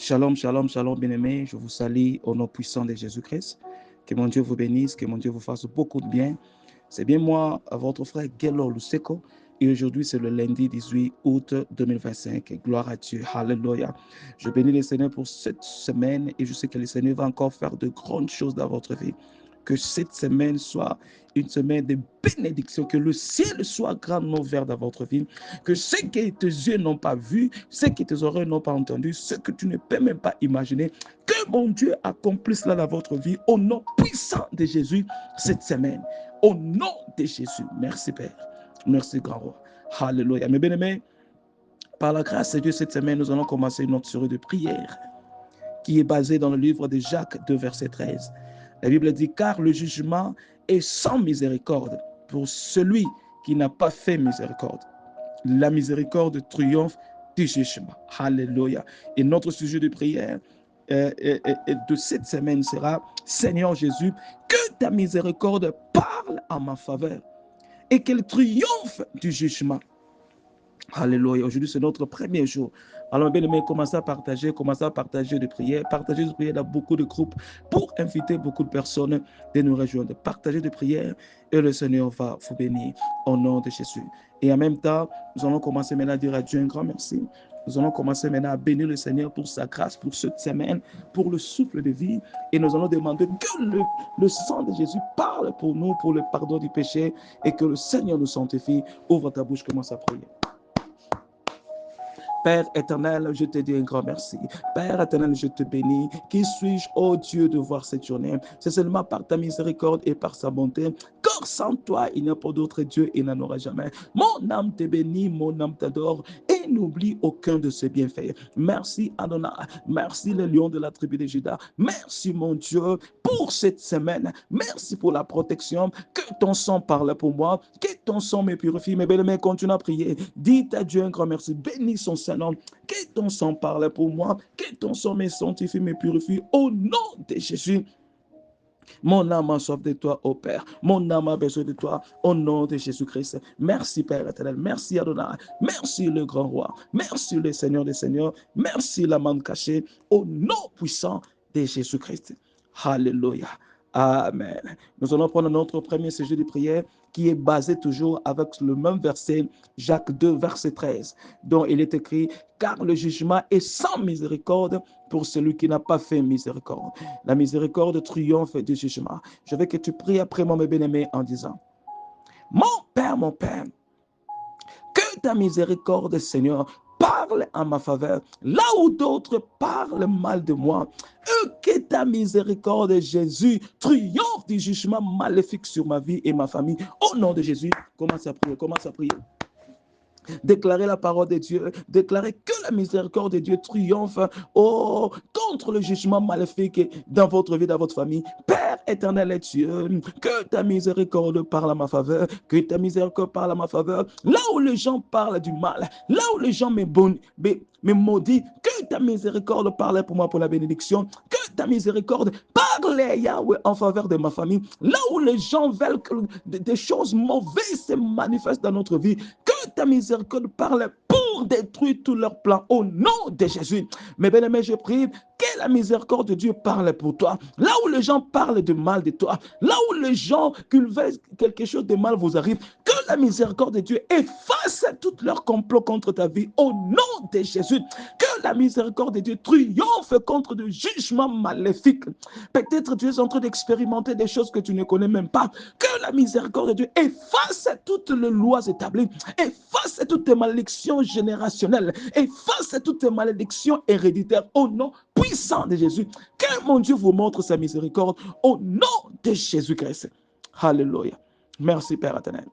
Shalom, shalom, shalom, bien-aimés. Je vous salue au nom puissant de Jésus-Christ. Que mon Dieu vous bénisse, que mon Dieu vous fasse beaucoup de bien. C'est bien moi, votre frère Gelo Luseko. Et aujourd'hui, c'est le lundi 18 août 2025. Gloire à Dieu. Alléluia. Je bénis le Seigneur pour cette semaine et je sais que le Seigneur va encore faire de grandes choses dans votre vie. Que cette semaine soit une semaine de bénédiction, que le ciel soit grandement ouvert dans votre vie, que ce que tes yeux n'ont pas vu, ce que tes oreilles n'ont pas entendu, ce que tu ne peux même pas imaginer, que mon Dieu accomplisse cela dans votre vie au nom puissant de Jésus cette semaine. Au nom de Jésus. Merci Père. Merci grand roi. Alléluia. Mes bien-aimés, par la grâce de Dieu, cette semaine, nous allons commencer notre série de prières qui est basée dans le livre de Jacques 2, verset 13. La Bible dit, car le jugement est sans miséricorde pour celui qui n'a pas fait miséricorde. La miséricorde triomphe du jugement. Alléluia. Et notre sujet de prière de cette semaine sera, Seigneur Jésus, que ta miséricorde parle en ma faveur et qu'elle triomphe du jugement. Alléluia. Aujourd'hui, c'est notre premier jour. Alors, bien aimé, commencez à partager des prières, dans beaucoup de groupes pour inviter beaucoup de personnes de nous rejoindre. Partagez des prières et le Seigneur va vous bénir au nom de Jésus. Et en même temps, nous allons commencer maintenant à dire à Dieu un grand merci. Nous allons commencer maintenant à bénir le Seigneur pour sa grâce, pour cette semaine, pour le souffle de vie. Et nous allons demander que le sang de Jésus parle pour nous, pour le pardon du péché et que le Seigneur nous sanctifie. Ouvre ta bouche, commence à prier. Père éternel, je te dis un grand merci. Père éternel, je te bénis. Qui suis-je, ô Dieu, de voir cette journée? C'est seulement par ta miséricorde et par sa bonté. Car sans toi, il n'y a pas d'autre Dieu, il n'en aura jamais. Mon âme te bénit, mon âme t'adore et n'oublie aucun de ses bienfaits. Merci Adonai, merci le lion de la tribu de Juda. Merci mon Dieu pour cette semaine. Merci pour la protection. Que ton sang parle pour moi. Que ton sang me purifie. Mes belles mains, continue à prier. Dites à Dieu un grand merci. Bénis son Saint-Nom. Que ton sang parle pour moi. Que ton sang me sanctifie, me purifie. Au nom de Jésus. Mon âme a soif de toi, ô Père. Mon âme a besoin de toi, au nom de Jésus-Christ. Merci, Père éternel. Merci, Adonai. Merci, le grand roi. Merci, le Seigneur des Seigneurs. Merci, la main cachée, au nom puissant de Jésus-Christ. Alléluia. Amen. Nous allons prendre notre premier sujet de prière qui est basé toujours avec le même verset, Jacques 2, verset 13, dont il est écrit, car le jugement est sans miséricorde pour celui qui n'a pas fait miséricorde. La miséricorde triomphe du jugement. Je veux que tu pries après moi, mes bien-aimés, en disant, mon Père, que ta miséricorde, Seigneur, parle en ma faveur, là où d'autres parlent mal de moi. Que ta miséricorde, Jésus, triomphe du jugement maléfique sur ma vie et ma famille. Au nom de Jésus, commence à prier. Déclarez la parole de Dieu, déclarez que la miséricorde de Dieu triomphe contre le jugement maléfique dans votre vie, dans votre famille. Père éternel et Dieu, que ta miséricorde parle à ma faveur, que ta miséricorde parle à ma faveur. Là où les gens parlent du mal, là où les gens me maudit, que ta miséricorde parle pour moi pour la bénédiction, que ta miséricorde parle, Yahweh, en faveur de ma famille. Là où les gens veulent que des choses mauvaises se manifestent dans notre vie, que ta miséricorde parle pour détruire tous leurs plans au nom de Jésus. Mes bien-aimés, je prie que la miséricorde de Dieu parle pour toi. Là où les gens parlent de mal de toi, là où les gens qu'ils veulent quelque chose de mal vous arrive, que la miséricorde de Dieu efface tout leur complot contre ta vie au nom de Jésus. Que la miséricorde de Dieu triomphe contre le jugement maléfique. Peut-être tu es en train d'expérimenter des choses que tu ne connais même pas. Que la miséricorde de Dieu efface toutes les lois établies, efface toutes tes malédictions générationnelles, efface toutes tes malédictions héréditaires au nom puissant de Jésus. Que mon Dieu vous montre sa miséricorde au nom de Jésus-Christ. Alléluia. Merci Père éternel.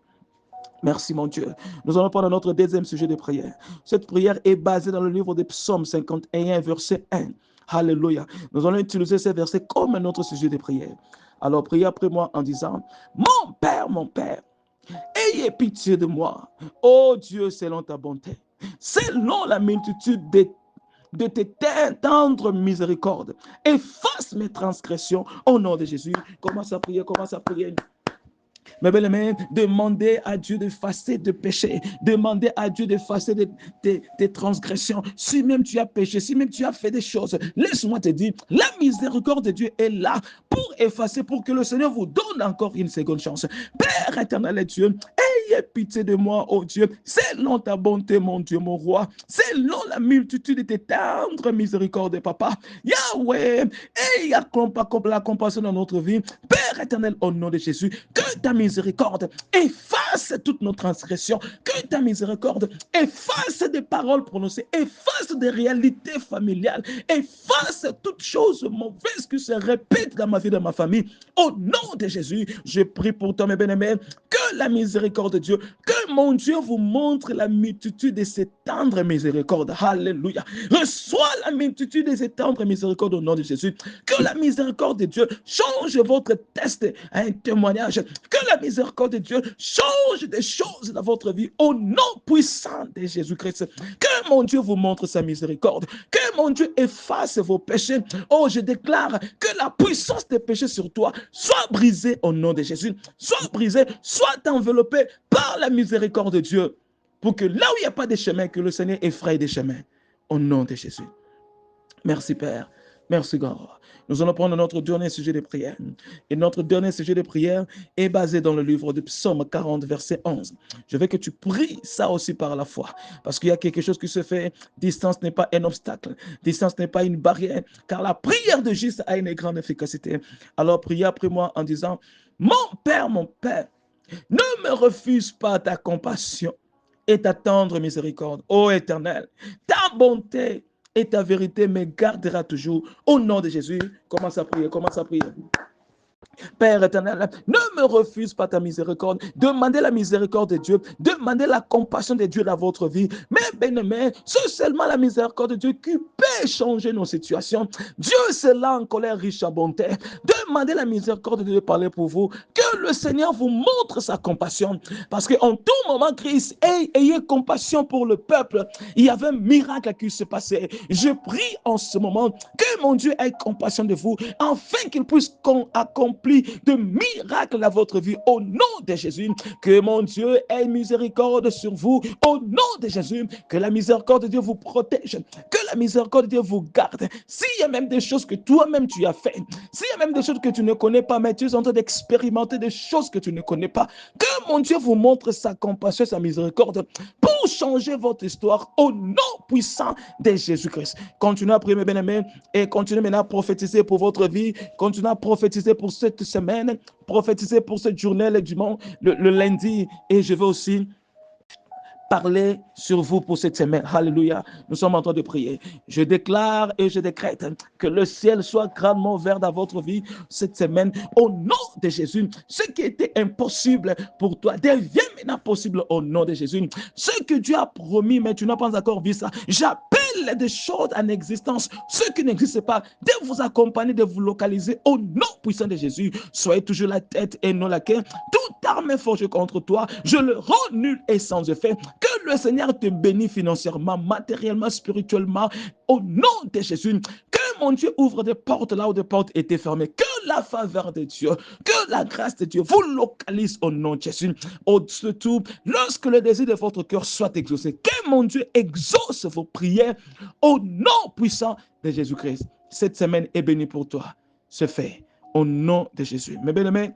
Merci mon Dieu. Nous allons prendre notre deuxième sujet de prière. Cette prière est basée dans le livre des Psaumes 51, verset 1. Alléluia. Nous allons utiliser ces versets comme notre sujet de prière. Alors priez après moi en disant, mon Père, ayez pitié de moi. Oh Dieu, selon ta bonté, selon la multitude de tes tendres miséricordes, efface mes transgressions au nom de Jésus. Commence à prier. Mes bien-aimés, demandez à Dieu d'effacer de péché. Demandez à Dieu d'effacer tes transgressions. Si même tu as péché, si même tu as fait des choses, laisse-moi te dire, la miséricorde de Dieu est là pour effacer, pour que le Seigneur vous donne encore une seconde chance. Père éternel et Dieu, ayez pitié de moi, oh Dieu, selon ta bonté, mon Dieu, mon roi, selon la multitude de tes tendres miséricordes, papa. Yahweh, ayez la compassion dans notre vie. Père éternel, au nom de Jésus, que ta miséricorde efface toutes nos transgressions, que ta miséricorde efface des paroles prononcées, efface des réalités familiales, efface toutes choses mauvaises qui se répètent dans ma vie, dans ma famille. Au nom de Jésus, je prie pour toi, mes bien-aimés, que la miséricorde de Dieu, que mon Dieu vous montre la multitude de ses tendres miséricordes. Alléluia. Reçois la multitude de ses tendres miséricordes au nom de Jésus. Que la miséricorde de Dieu change votre test à un témoignage. Que la miséricorde de Dieu change des choses dans votre vie au nom puissant de Jésus-Christ. Que mon Dieu vous montre sa miséricorde. Que mon Dieu efface vos péchés. Oh, je déclare que la puissance des péchés sur toi soit brisée au nom de Jésus. Soit brisée, soit enveloppée par la miséricorde de Dieu. Pour que là où il n'y a pas de chemin, que le Seigneur effraie des chemins. Au nom de Jésus. Merci Père. Merci God. Nous allons prendre notre dernier sujet de prière. Et notre dernier sujet de prière est basé dans le livre de Psaume 40, verset 11. Je veux que tu pries ça aussi par la foi. Parce qu'il y a quelque chose qui se fait. Distance n'est pas un obstacle. Distance n'est pas une barrière. Car la prière de juste a une grande efficacité. Alors priez après moi en disant, mon Père, ne me refuse pas ta compassion et ta tendre miséricorde. Ô Éternel, ta bonté et ta vérité me gardera toujours. Au nom de Jésus, commence à prier, commence à prier. Père éternel, ne me refuse pas ta miséricorde. Demandez la miséricorde de Dieu. Demandez la compassion de Dieu dans votre vie. Mais bien-aimé, c'est seulement la miséricorde de Dieu qui peut changer nos situations. Dieu, c'est là en colère riche à bonté. Demandez la miséricorde de Dieu de parler pour vous. Que le Seigneur vous montre sa compassion. Parce qu'en tout moment, Christ, ayez compassion pour le peuple. Il y avait un miracle qui se passait. Je prie en ce moment que mon Dieu ait compassion de vous, afin qu'il puisse accomplir de miracles dans votre vie. Au nom de Jésus, que mon Dieu ait miséricorde sur vous. Au nom de Jésus, que la miséricorde de Dieu vous protège. Que la miséricorde de Dieu vous garde. S'il y a même des choses que toi-même tu as fait, s'il y a même des choses que tu ne connais pas, mais tu es en train d'expérimenter des choses que tu ne connais pas, que mon Dieu vous montre sa compassion, sa miséricorde pour changer votre histoire au nom puissant de Jésus-Christ. Continuez à prier, mes bien-aimés, et continuez maintenant à prophétiser pour votre vie. Continuez à prophétiser pour cette semaine, prophétiser pour cette journée, le dimanche, le lundi, et je vais aussi parler sur vous pour cette semaine. Alléluia. Nous sommes en train de prier. Je déclare et je décrète que le ciel soit grandement ouvert dans votre vie cette semaine. Au nom de Jésus, ce qui était impossible pour toi devient maintenant possible au nom de Jésus. Ce que Dieu a promis, mais tu n'as pas encore vu ça. J'appelle des choses en existence, ce qui n'existe pas, de vous accompagner, de vous localiser au nom puissant de Jésus. Soyez toujours la tête et non la queue. Toute arme forgée contre toi, je le rends nul et sans effet. Que le Seigneur te bénisse financièrement, matériellement, spirituellement, au nom de Jésus. Que mon Dieu ouvre des portes là où des portes étaient fermées. Que la faveur de Dieu, que la grâce de Dieu vous localise au nom de Jésus. Surtout, lorsque le désir de votre cœur soit exaucé, que mon Dieu exauce vos prières au nom puissant de Jésus-Christ. Cette semaine est bénie pour toi. Se fait au nom de Jésus. Mes bien-aimés,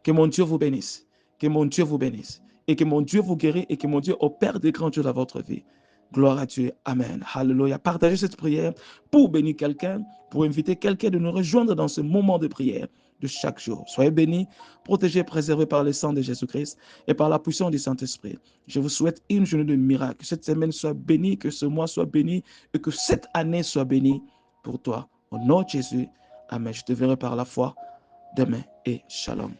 que mon Dieu vous bénisse. Que mon Dieu vous bénisse. Et que mon Dieu vous guérisse et que mon Dieu opère des grandes choses dans votre vie. Gloire à Dieu. Amen. Alléluia. Partagez cette prière pour bénir quelqu'un, pour inviter quelqu'un de nous rejoindre dans ce moment de prière de chaque jour. Soyez bénis, protégés, préservés par le sang de Jésus-Christ et par la puissance du Saint-Esprit. Je vous souhaite une journée de miracle. Que cette semaine soit bénie, que ce mois soit béni et que cette année soit bénie pour toi. Au nom de Jésus. Amen. Je te verrai par la foi demain et shalom.